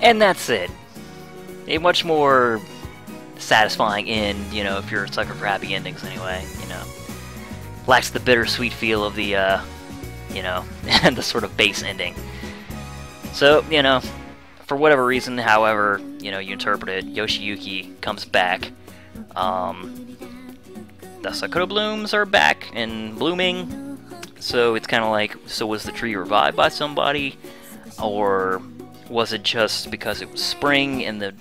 And that's it. A much more satisfying end, you know, if you're a sucker for happy endings anyway, you know. Lacks the bittersweet feel of the, you know, and the sort of base ending. So, you know, for whatever reason, however, you know, you interpret it, Yoshiyuki comes back. The Sakura blooms are back and blooming. So it's kind of like, so was the tree revived by somebody? Or was it just because it was spring and the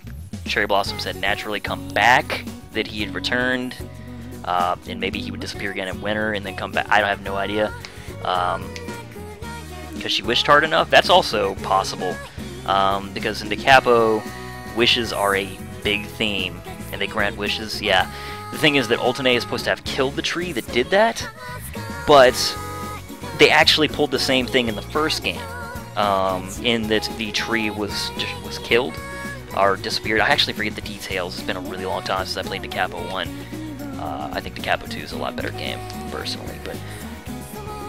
cherry blossoms had naturally come back that he had returned? And maybe he would disappear again in winter and then come back. I have no idea. Because she wished hard enough? That's also possible. Because in the Capo, wishes are a big theme. And they grant wishes, yeah. The thing is that oto-nee is supposed to have killed the tree that did that. But they actually pulled the same thing in the first game. In that the tree was killed. Or disappeared. I actually forget the details. It's been a really long time since I played the Capo 1. I think the Capo 2 is a lot better game, personally, but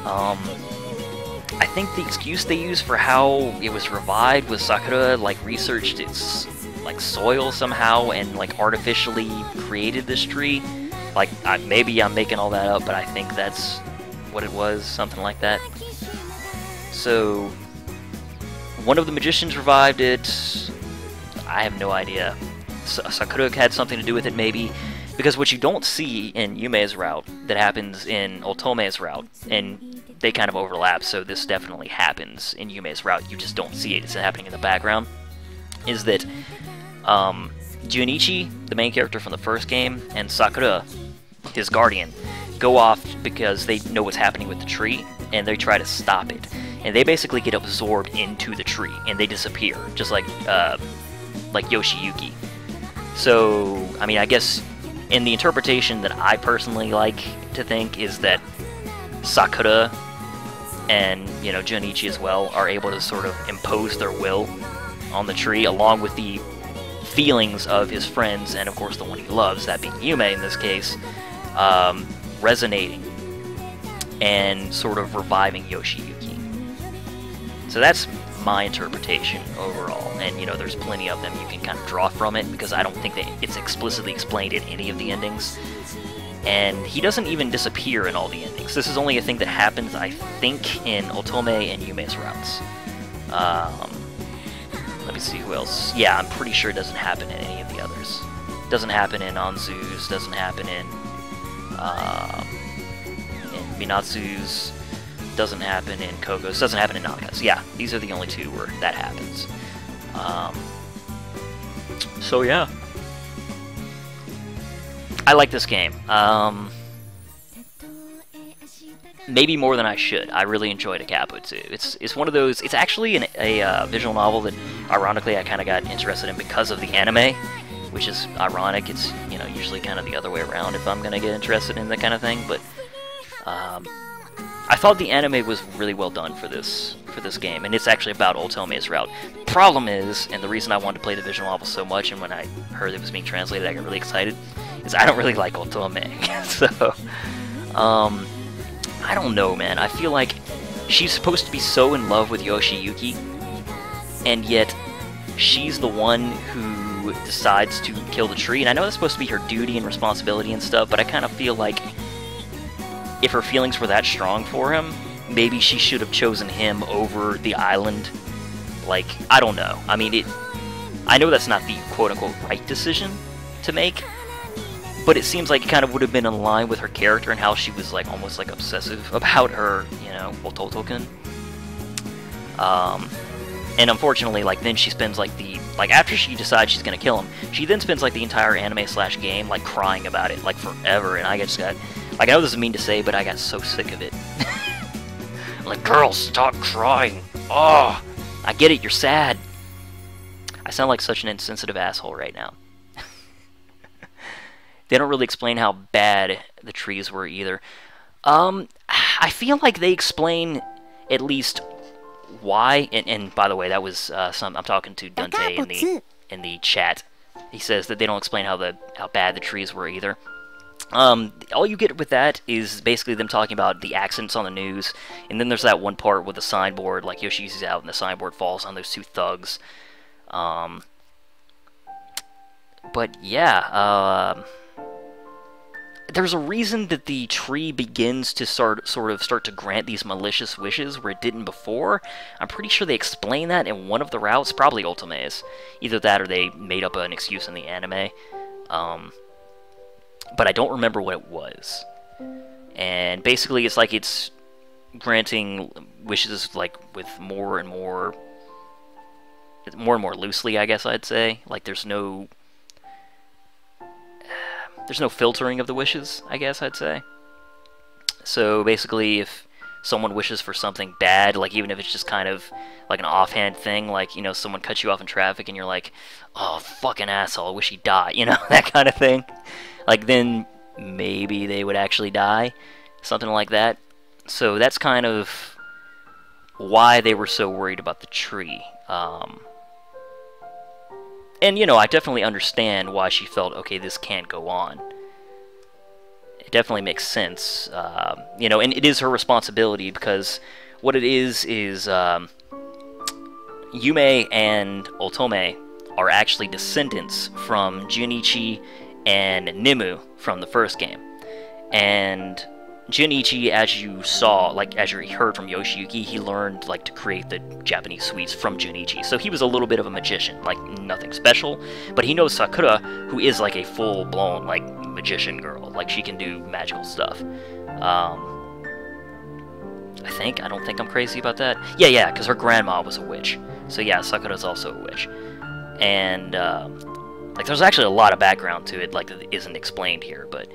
I think the excuse they used for how it was revived was Sakura, like, researched its, like, soil somehow and, like, artificially created this tree. Like, maybe I'm making all that up, but I think that's what it was, something like that. So, one of the magicians revived it. I have no idea. Sakura had something to do with it, maybe. Because what you don't see in Yume's route that happens in Otome's route, and they kind of overlap, so this definitely happens in Yume's route, you just don't see it, it's happening in the background, is that Junichi, the main character from the first game, and Sakura, his guardian, go off because they know what's happening with the tree, and they try to stop it. And they basically get absorbed into the tree, and they disappear, just like Yoshiyuki. So, I mean, I guess in the interpretation that I personally like to think is that Sakura and, you know, Junichi as well are able to sort of impose their will on the tree, along with the feelings of his friends, and of course the one he loves, that being Yume in this case, resonating and sort of reviving Yoshiyuki. So that's my interpretation overall, and you know, there's plenty of them you can kind of draw from it, because I don't think that it's explicitly explained in any of the endings, and he doesn't even disappear in all the endings. This is only a thing that happens, I think, in Otome and Yume's routes. Let me see who else. Yeah, I'm pretty sure it doesn't happen in any of the others. Doesn't happen in Anzu's, doesn't happen in Minatsu's, doesn't happen in Koko's, doesn't happen in Nanaka's. Yeah, these are the only two where that happens. So yeah. I like this game. Maybe more than I should. I really enjoyed a Capo II. It's one of those. It's actually a visual novel that, ironically, I kind of got interested in because of the anime, which is ironic. It's, you know, usually kind of the other way around if I'm gonna get interested in that kind of thing. But I thought the anime was really well done for this game, and it's actually about Otome's route. The problem is, and the reason I wanted to play the visual novel so much, and when I heard it was being translated, I got really excited, is I don't really like Otome. So, I don't know, man. I feel like she's supposed to be so in love with Yoshiyuki, and yet she's the one who decides to kill the tree. And I know that's supposed to be her duty and responsibility and stuff, but I kind of feel like if her feelings were that strong for him, maybe she should have chosen him over the island. Like, I don't know. I mean, I know that's not the quote-unquote right decision to make, but it seems like it kind of would have been in line with her character and how she was, like, almost, like, obsessive about her, you know, Ototoken. And unfortunately, like, then she spends, like, after she decides she's gonna kill him, she then spends, like, the entire anime/game, like, crying about it, like, forever, and I just got, like, I know this is mean to say, but I got so sick of it. Like, girl, stop crying! Oh! I get it, you're sad! I sound like such an insensitive asshole right now. They don't really explain how bad the trees were either. I feel like they explain at least why, and by the way, that was I'm talking to Dante in the chat. He says that they don't explain how bad the trees were either. All you get with that is basically them talking about the accidents on the news, and then there's that one part with the signboard, like Yoshi's out and the signboard falls on those two thugs. Um, but yeah, there's a reason that the tree begins to start to grant these malicious wishes where it didn't before. I'm pretty sure they explain that in one of the routes, probably oto-nee's. Either that or they made up an excuse in the anime. But I don't remember what it was. And basically it's like it's granting wishes like with more and more loosely, I guess I'd say. Like there's no filtering of the wishes, I guess I'd say. So basically, if someone wishes for something bad, like even if it's just kind of like an offhand thing, like, you know, someone cuts you off in traffic and you're like, oh, fucking asshole, I wish he'd die, you know, that kind of thing. Like, then maybe they would actually die, something like that. So that's kind of why they were so worried about the tree. And, you know, I definitely understand why she felt, okay, this can't go on. It definitely makes sense. You know, and it is her responsibility, because what it is Yume and oto-nee are actually descendants from Junichi and Nimue from the first game. And Junichi, as you saw, like as you heard from Yoshiyuki, he learned like to create the Japanese sweets from Junichi. So he was a little bit of a magician, like nothing special, but he knows Sakura, who is like a full-blown like magician girl. Like she can do magical stuff. I don't think I'm crazy about that. Yeah, because her grandma was a witch. So yeah, Sakura's also a witch. And like there's actually a lot of background to it, like that isn't explained here, but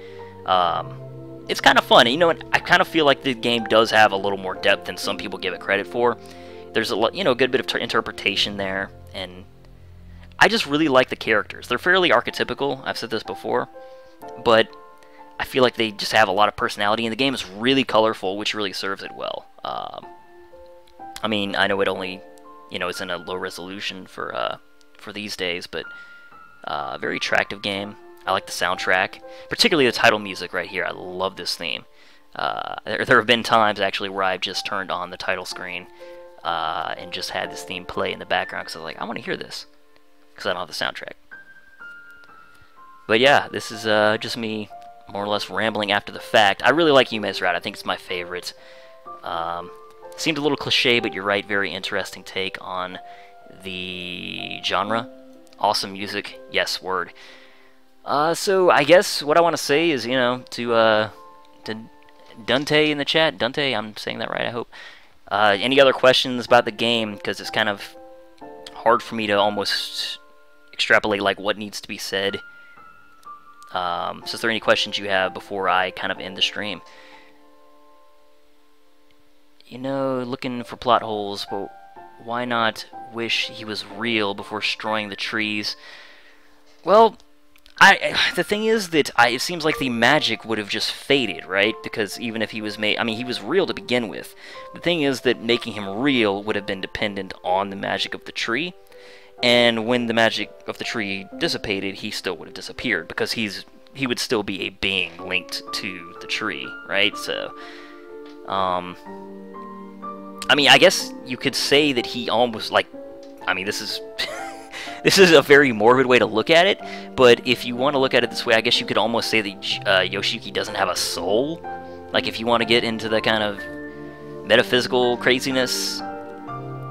it's kind of fun. You know, I kind of feel like the game does have a little more depth than some people give it credit for. There's a good bit of interpretation there, and I just really like the characters. They're fairly archetypical. I've said this before, but I feel like they just have a lot of personality, and the game is really colorful, which really serves it well. I mean, I know it only, you know, it's in a low resolution for these days, but very attractive game. I like the soundtrack, particularly the title music right here. I love this theme. There have been times, actually, where I've just turned on the title screen and just had this theme play in the background, because I was like, I want to hear this, because I don't have the soundtrack. But yeah, this is just me more or less rambling after the fact. I really like Yume's route. I think it's my favorite. Seemed a little cliche, but you're right, very interesting take on the genre. Awesome music, yes, word. So I guess what I want to say is, you know, to Dante in the chat, Dante, I'm saying that right, I hope. Any other questions about the game? Because it's kind of hard for me to almost extrapolate like what needs to be said. So is there any questions you have before I kind of end the stream? You know, looking for plot holes, but why not wish he was real before destroying the trees? Well, the thing is that it seems like the magic would have just faded, right? Because even if he was made, I mean, he was real to begin with. The thing is that making him real would have been dependent on the magic of the tree, and when the magic of the tree dissipated, he still would have disappeared, because he would still be a being linked to the tree, right? So, I mean, I guess you could say that he almost, like, I mean, this is this is a very morbid way to look at it, but if you want to look at it this way, I guess you could almost say that Yoshiyuki doesn't have a soul. Like, if you want to get into the kind of metaphysical craziness,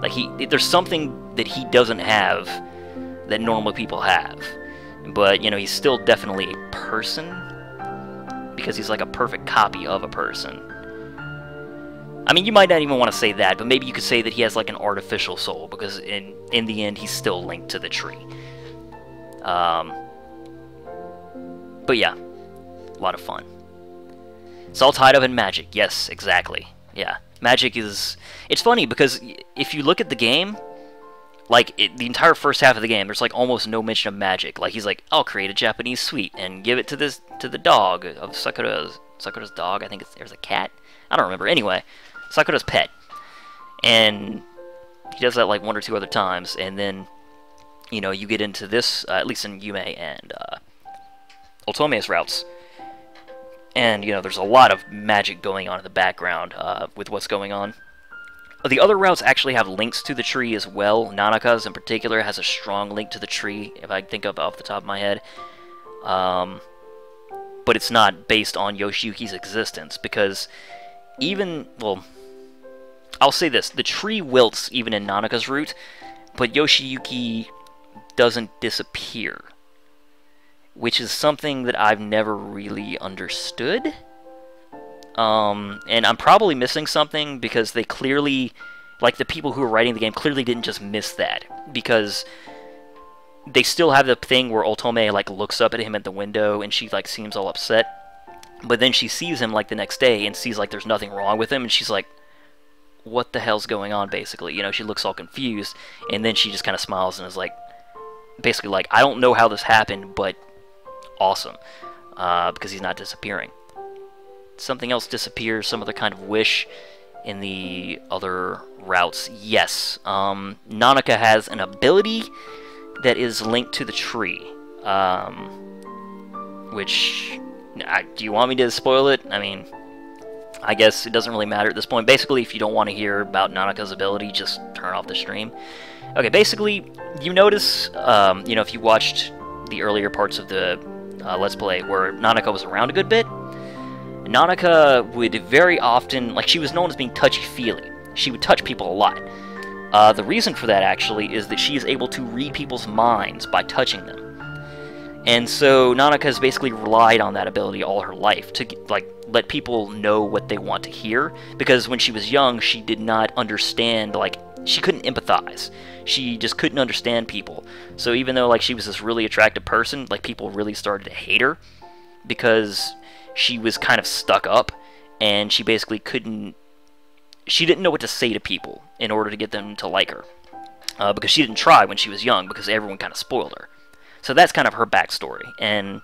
like, there's something that he doesn't have that normal people have. But, you know, he's still definitely a person, because he's like a perfect copy of a person. I mean, you might not even want to say that, but maybe you could say that he has like an artificial soul, because in the end, he's still linked to the tree. But yeah, a lot of fun. It's all tied up in magic. Yes, exactly. Yeah, magic is... It's funny, because if you look at the game, like, the entire first half of the game, there's like almost no mention of magic. Like, he's like, I'll create a Japanese sweet and give it to the dog of Sakura's dog. I think there's a cat. I don't remember. Anyway, Sakura's pet. And he does that like one or two other times, and then, you know, you get into this, at least in Yume and oto-nee's routes. And, you know, there's a lot of magic going on in the background with what's going on. The other routes actually have links to the tree as well. Nanaka's in particular has a strong link to the tree, if I think of off the top of my head. But it's not based on Yoshiyuki's existence, because even, well, I'll say this, the tree wilts even in Nanaka's route, but Yoshiyuki doesn't disappear, which is something that I've never really understood. And I'm probably missing something, because they clearly, like, the people who are writing the game clearly didn't just miss that, because they still have the thing where Otome, like, looks up at him at the window, and she, like, seems all upset, but then she sees him, like, the next day, and sees, like, there's nothing wrong with him, and she's like, what the hell's going on, basically? You know, she looks all confused, and then she just kind of smiles and is like, basically like, I don't know how this happened, but awesome, because he's not disappearing. Something else disappears, some other kind of wish in the other routes. Yes, Nanaka has an ability that is linked to the tree, which, do you want me to spoil it? I mean, I guess it doesn't really matter at this point. Basically, if you don't want to hear about Nanaka's ability, just turn off the stream. Okay, basically, you notice, you know, if you watched the earlier parts of the Let's Play where Nanaka was around a good bit, Nanaka would very often, like, she was known as being touchy-feely. She would touch people a lot. The reason for that, actually, is that she is able to read people's minds by touching them. And so Nanaka has basically relied on that ability all her life to, like, let people know what they want to hear, because when she was young, she did not understand, like, she couldn't empathize. She just couldn't understand people. So even though, like, she was this really attractive person, like, people really started to hate her, because she was kind of stuck up, and she basically she didn't know what to say to people in order to get them to like her, because she didn't try when she was young, because everyone kind of spoiled her. So that's kind of her backstory, and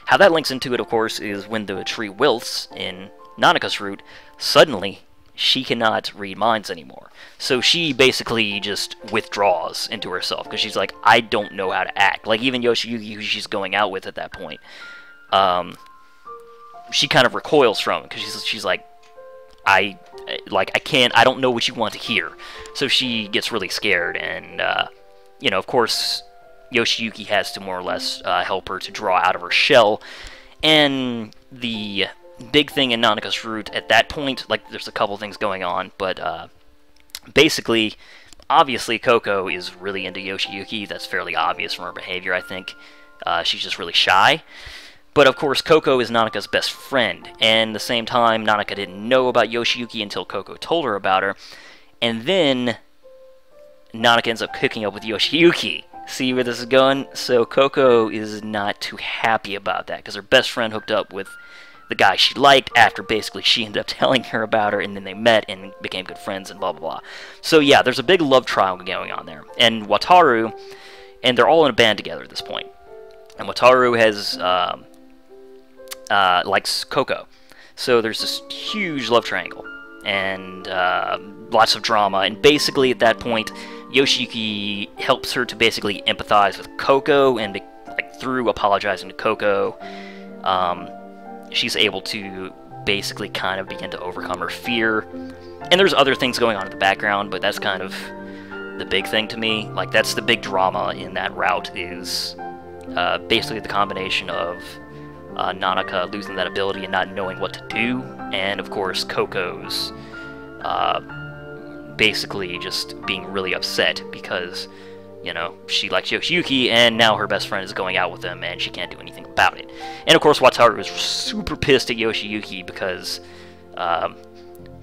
how that links into it, of course, is when the tree wilts in Nanaka's route, suddenly she cannot read minds anymore. So she basically just withdraws into herself, because she's like, I don't know how to act. Like, even Yoshiyuki, who she's going out with at that point, she kind of recoils from it, because she's like, I don't know what you want to hear. So she gets really scared, and, you know, of course, Yoshiyuki has to more or less help her to draw out of her shell. And the big thing in Nanaka's route at that point, like, there's a couple things going on, but basically, obviously, Coco is really into Yoshiyuki. That's fairly obvious from her behavior, I think. She's just really shy. But of course, Coco is Nanaka's best friend, and at the same time, Nanaka didn't know about Yoshiyuki until Coco told her about her, and then Nanaka ends up hooking up with Yoshiyuki. See where this is going? So Coco is not too happy about that, because her best friend hooked up with the guy she liked after basically she ended up telling her about her, and then they met and became good friends and blah blah blah. So yeah, there's a big love triangle going on there. And Wataru, and they're all in a band together at this point. And Wataru has likes Coco. So there's this huge love triangle, and lots of drama, and basically at that point, Yoshiyuki helps her to basically empathize with Coco, and like, through apologizing to Coco, she's able to basically kind of begin to overcome her fear. And there's other things going on in the background, but that's kind of the big thing to me. Like, that's the big drama in that route, is basically the combination of Nanaka losing that ability and not knowing what to do, and of course Coco's basically just being really upset because, you know, she likes Yoshiyuki, and now her best friend is going out with him, and she can't do anything about it. And of course, Wataru is super pissed at Yoshiyuki because,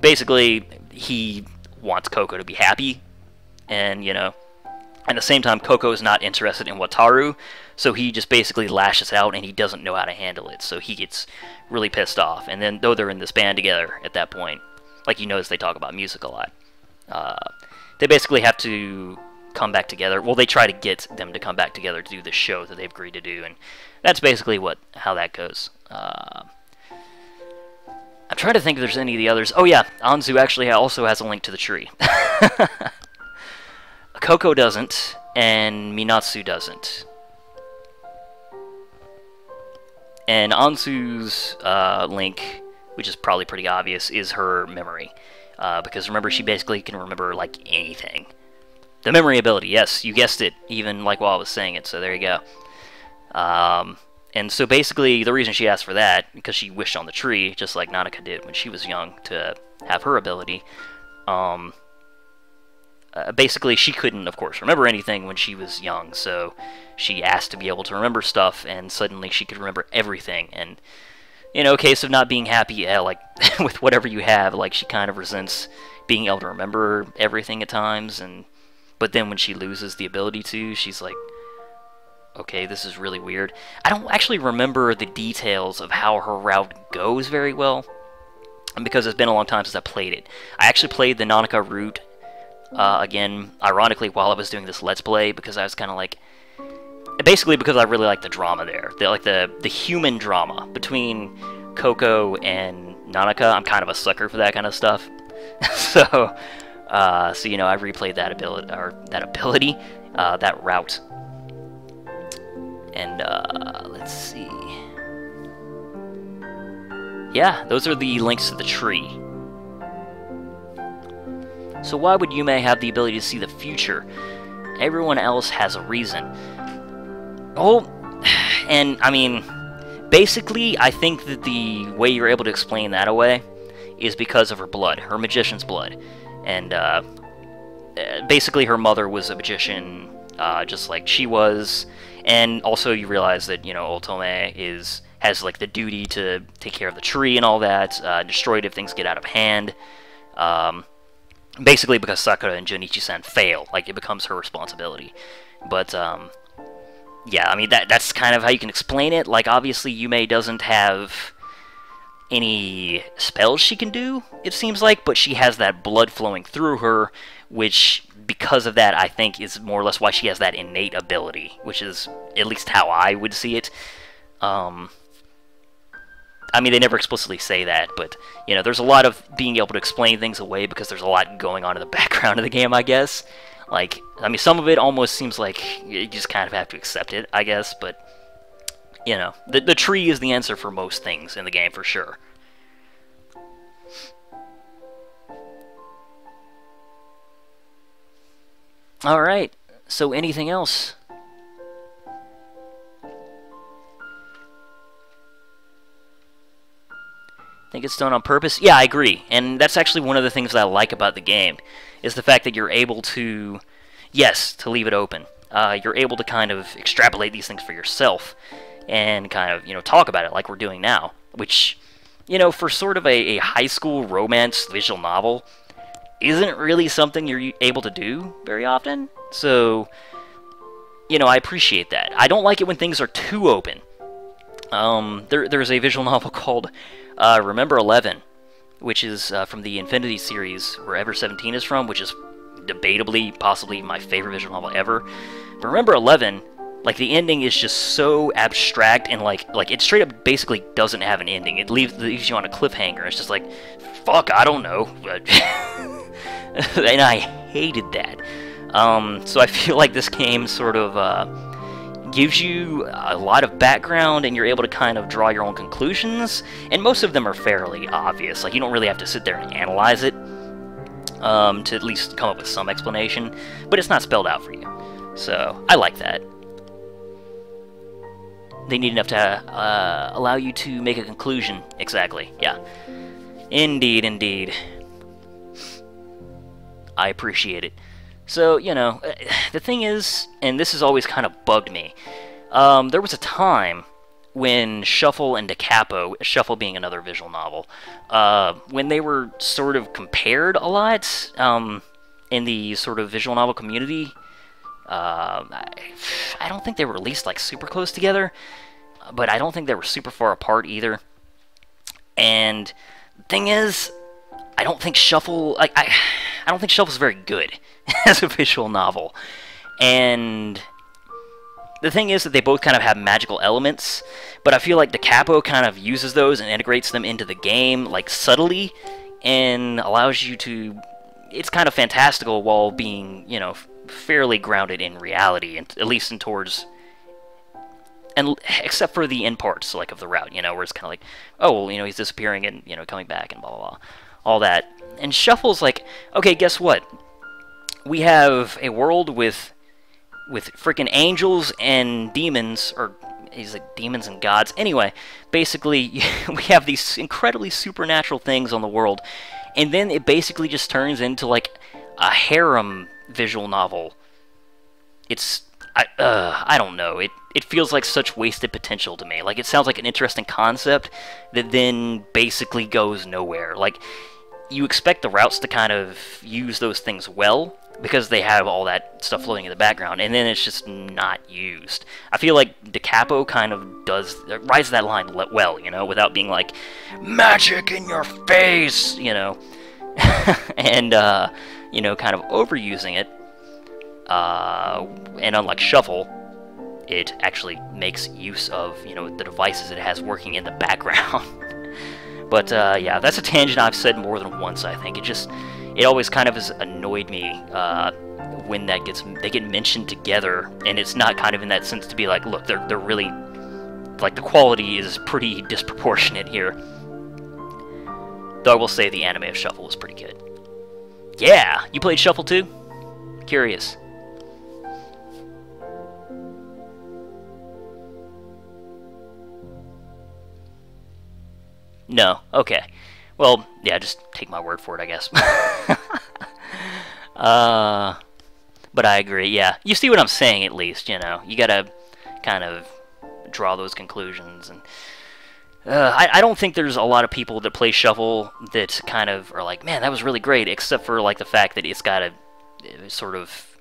basically, he wants Coco to be happy, and, you know, at the same time, Coco is not interested in Wataru, so he just basically lashes out, and he doesn't know how to handle it, so he gets really pissed off. And then, though they're in this band together at that point, like, you notice they talk about music a lot, they basically have to come back together. Well, they try to get them to come back together to do this show that they've agreed to do, and that's basically how that goes. I'm trying to think if there's any of the others. Oh yeah, Anzu actually also has a link to the tree. Coco doesn't, and Minatsu doesn't. And Anzu's link, which is probably pretty obvious, is her memory. because remember, she basically can remember, like, anything. The memory ability, yes, you guessed it, even, like, while I was saying it, so there you go. And so basically, the reason she asked for that, because she wished on the tree, just like Nanaka did when she was young, to have her ability. Basically, she couldn't, of course, remember anything when she was young, so she asked to be able to remember stuff, and suddenly she could remember everything. And, you know, case of not being happy, yeah, like, with whatever you have, like, she kind of resents being able to remember everything at times, but then when she loses the ability to, she's like, okay, this is really weird. I don't actually remember the details of how her route goes very well, because it's been a long time since I played it. I actually played the Nanaka route, again, ironically, while I was doing this Let's Play, because I was kind of like, basically because I really like the drama there. The human drama between Coco and Nanaka. I'm kind of a sucker for that kind of stuff. So you know, I replayed that ability, that route. And, let's see. Yeah, those are the links to the tree. So why would Yume have the ability to see the future? Everyone else has a reason. Oh, and, I mean, basically, I think that the way you're able to explain that away is because of her blood, her magician's blood. And, basically, her mother was a magician, just like she was. And also you realize that, you know, oto-nee has like the duty to take care of the tree and all that, destroy it if things get out of hand. Basically because Sakura and Junichi-san fail, like it becomes her responsibility. But yeah, I mean that's kind of how you can explain it. Like obviously Yume doesn't have any spells she can do, it seems like, but she has that blood flowing through her, which, because of that, I think is more or less why she has that innate ability, which is at least how I would see it. I mean, they never explicitly say that, but, you know, there's a lot of being able to explain things away because there's a lot going on in the background of the game, I guess. Like, I mean, some of it almost seems like you just kind of have to accept it, I guess, but, you know, the tree is the answer for most things in the game, for sure. Alright, so anything else? Think it's done on purpose? Yeah, I agree. And that's actually one of the things that I like about the game, is the fact that you're able to, yes, to leave it open. You're able to kind of extrapolate these things for yourself and kind of, you know, talk about it like we're doing now. Which, you know, for sort of a high school romance visual novel, isn't really something you're able to do very often. So, you know, I appreciate that. I don't like it when things are too open. There's a visual novel called Remember 11, which is from the Infinity series, where Ever 17 is from, which is debatably, possibly my favorite visual novel ever. But Remember 11, like, the ending is just so abstract, and like it straight up basically doesn't have an ending. It leaves you on a cliffhanger. It's just like, fuck, I don't know. And I hated that. So I feel like this game sort of gives you a lot of background, and you're able to kind of draw your own conclusions, and most of them are fairly obvious. Like, you don't really have to sit there and analyze it to at least come up with some explanation, but it's not spelled out for you. So I like that. They need enough to allow you to make a conclusion. Exactly, yeah. Indeed, indeed. I appreciate it. So, you know, the thing is, and this has always kind of bugged me, there was a time when Shuffle and Capo, Shuffle being another visual novel, when they were sort of compared a lot in the sort of visual novel community. I don't think they were released like super close together, but I don't think they were super far apart either. And the thing is, I don't think Shuffle, I don't think Shuffle's very good as a visual novel. And the thing is that they both kind of have magical elements, but I feel like the Capo kind of uses those and integrates them into the game, like, subtly, and allows you to... It's kind of fantastical while being, you know, fairly grounded in reality, and at least in towards... And except for the end parts, like, of the route, you know, where it's kind of like, oh, well, you know, he's disappearing and, you know, coming back and blah, blah, all that. And Shuffle's like, okay, guess what? We have a world with freaking angels and demons, or he's like demons and gods. Anyway, basically, we have these incredibly supernatural things on the world, and then it basically just turns into like a harem visual novel. It's I don't know. It feels like such wasted potential to me. Like, it sounds like an interesting concept that then basically goes nowhere. Like, you expect the routes to kind of use those things well, because they have all that stuff floating in the background, and then it's just not used. I feel like the Capo kind of rides that line well, you know, without being like, magic in your face, you know, and, you know, kind of overusing it. And unlike Shuffle, it actually makes use of, you know, the devices it has working in the background. But, yeah, that's a tangent I've said more than once, I think. It always kind of has annoyed me when they get mentioned together, and it's not kind of in that sense to be like, look, they're really, like, the quality is pretty disproportionate here. Though I will say the anime of Shuffle was pretty good. Yeah! You played Shuffle too? Curious. No. Okay. Well, yeah, just take my word for it, I guess. But I agree, yeah. You see what I'm saying, at least, you know. You gotta kind of draw those conclusions. And I don't think there's a lot of people that play Shuffle that kind of are like, man, that was really great, except for, like, the fact that it's got a sort of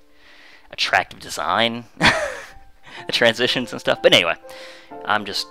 attractive design. The transitions and stuff. But anyway, I'm just